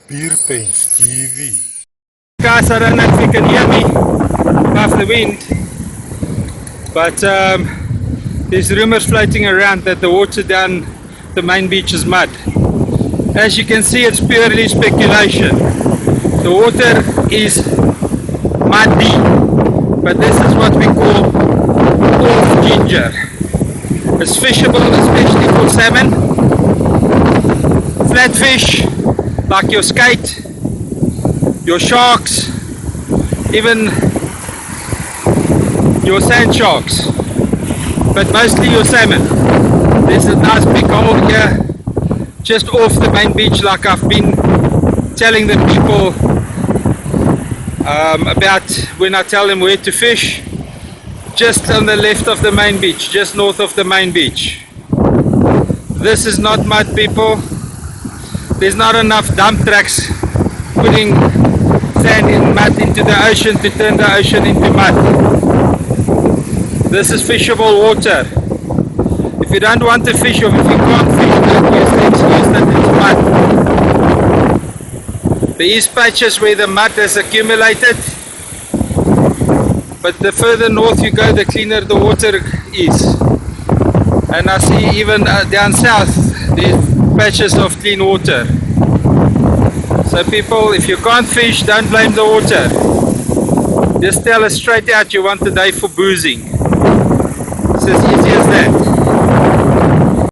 Pierpens TV. Guys, I don't know if you can hear me above the wind, but there's rumors floating around that the water down the main beach is mud. As you can see, it's purely speculation. The water is muddy, but this is what we call off ginger. It's fishable, especially for salmon, flatfish like your skate, your sharks, even your sand sharks, but mostly your salmon. There's a nice big hole here just off the main beach, like I've been telling the people about when I tell them where to fish. Just on the left of the main beach, just north of the main beach. This is not mud, people. There's not enough dump trucks putting sand and mud into the ocean to turn the ocean into mud. This is fishable water. If you don't want to fish, or if you can't fish, don't use the excuse that it's mud. There is patches where the mud has accumulated, but the further north you go, the cleaner the water is. And I see even down south, there's patches of clean water. So people, if you can't fish, don't blame the water. Just tell us straight out you want the day for boozing. It's as easy as that.